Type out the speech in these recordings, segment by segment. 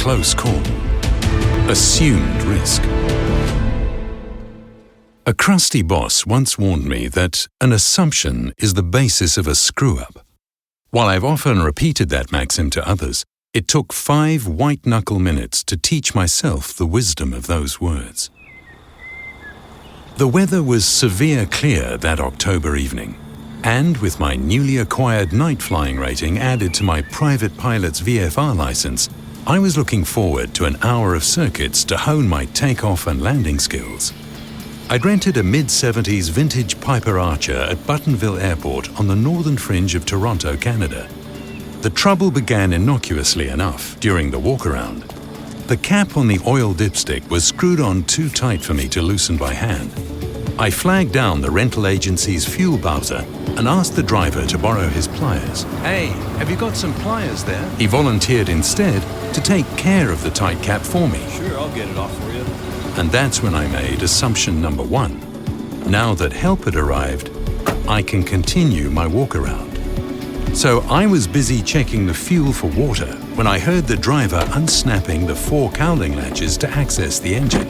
close call. Assumed risk. A crusty boss once warned me that an assumption is the basis of a screw-up. While I've often repeated that maxim to others, it took 5 white-knuckle minutes to teach myself the wisdom of those words. The weather was severe clear that October evening, and with my newly acquired night flying rating added to my private pilot's VFR license, I was looking forward to an hour of circuits to hone my takeoff and landing skills. I'd rented a mid-70s vintage Piper Archer at Buttonville Airport on the northern fringe of Toronto, Canada. The trouble began innocuously enough during the walk-around. The cap on the oil dipstick was screwed on too tight for me to loosen by hand. I flagged down the rental agency's fuel bowser and asked the driver to borrow his pliers. "Hey, have you got some pliers there?" He volunteered instead to take care of the tight cap for me. "Sure, I'll get it off for you." And that's when I made assumption number 1. Now that help had arrived, I can continue my walk-around. So I was busy checking the fuel for water when I heard the driver unsnapping the 4 cowling latches to access the engine.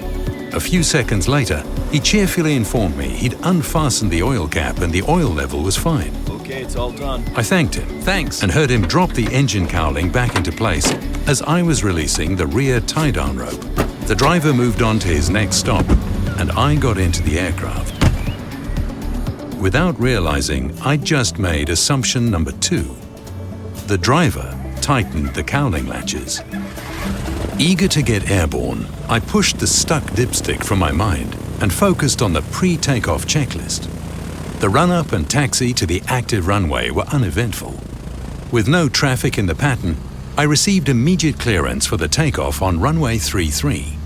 A few seconds later, he cheerfully informed me he'd unfastened the oil cap and the oil level was fine. "Okay, it's all done." I thanked him, "Thanks," and heard him drop the engine cowling back into place as I was releasing the rear tie-down rope. The driver moved on to his next stop, and I got into the aircraft. Without realizing, I'd just made assumption number 2. The driver tightened the cowling latches. Eager to get airborne, I pushed the stuck dipstick from my mind and focused on the pre-takeoff checklist. The run-up and taxi to the active runway were uneventful. With no traffic in the pattern, I received immediate clearance for the takeoff on runway 33.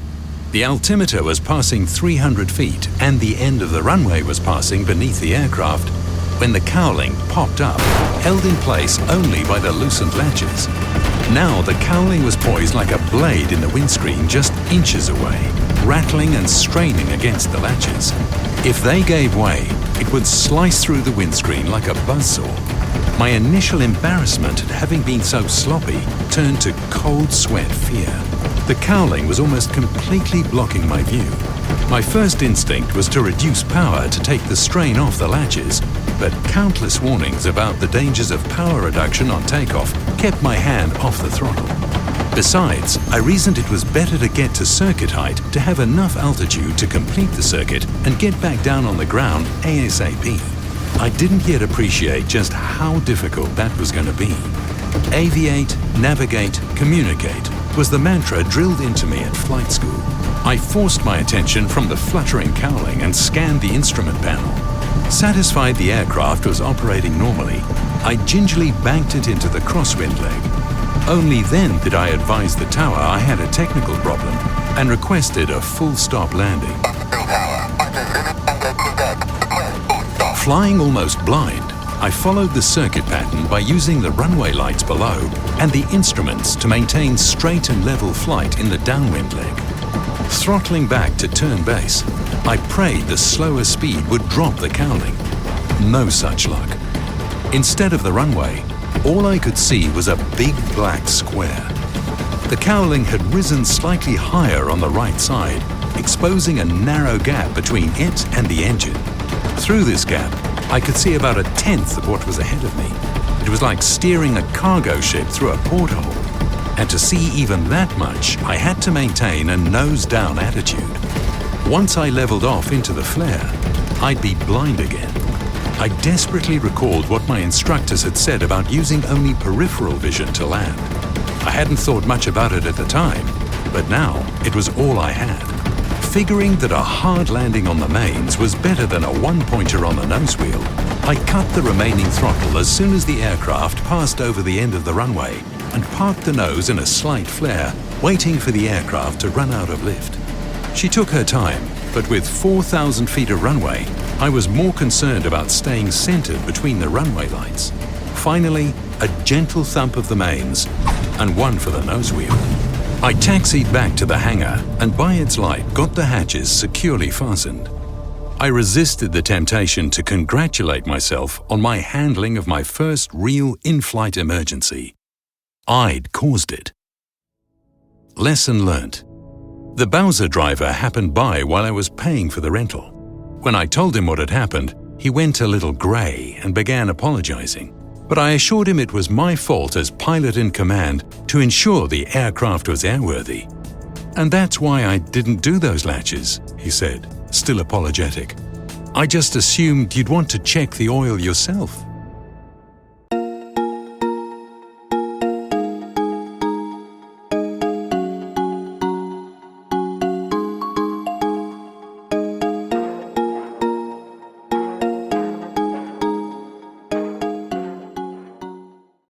The altimeter was passing 300 feet and the end of the runway was passing beneath the aircraft when the cowling popped up, held in place only by the loosened latches. Now the cowling was poised like a blade in the windscreen just inches away, rattling and straining against the latches. If they gave way, it would slice through the windscreen like a buzzsaw. My initial embarrassment at having been so sloppy turned to cold sweat fear. The cowling was almost completely blocking my view. My first instinct was to reduce power to take the strain off the latches, but countless warnings about the dangers of power reduction on takeoff kept my hand off the throttle. Besides, I reasoned it was better to get to circuit height to have enough altitude to complete the circuit and get back down on the ground ASAP. I didn't yet appreciate just how difficult that was going to be. Aviate, navigate, communicate was the mantra drilled into me at flight school. I forced my attention from the fluttering cowling and scanned the instrument panel. Satisfied the aircraft was operating normally, I gingerly banked it into the crosswind leg. Only then did I advise the tower I had a technical problem and requested a full-stop landing. Flying almost blind, I followed the circuit pattern by using the runway lights below and the instruments to maintain straight and level flight in the downwind leg. Throttling back to turn base, I prayed the slower speed would drop the cowling. No such luck. Instead of the runway, all I could see was a big black square. The cowling had risen slightly higher on the right side, exposing a narrow gap between it and the engine. Through this gap, I could see about 1/10 of what was ahead of me. It was like steering a cargo ship through a porthole. And to see even that much, I had to maintain a nose-down attitude. Once I leveled off into the flare, I'd be blind again. I desperately recalled what my instructors had said about using only peripheral vision to land. I hadn't thought much about it at the time, but now it was all I had. Figuring that a hard landing on the mains was better than a one-pointer on the nose wheel, I cut the remaining throttle as soon as the aircraft passed over the end of the runway and parked the nose in a slight flare, waiting for the aircraft to run out of lift. She took her time, but with 4,000 feet of runway, I was more concerned about staying centered between the runway lights. Finally, a gentle thump of the mains and one for the nose wheel. I taxied back to the hangar and by its light got the hatches securely fastened. I resisted the temptation to congratulate myself on my handling of my first real in-flight emergency. I'd caused it. Lesson learnt. The Bowser driver happened by while I was paying for the rental. When I told him what had happened, he went a little grey and began apologising. But I assured him it was my fault as pilot in command to ensure the aircraft was airworthy. "And that's why I didn't do those latches," he said, still apologetic. "I just assumed you'd want to check the oil yourself."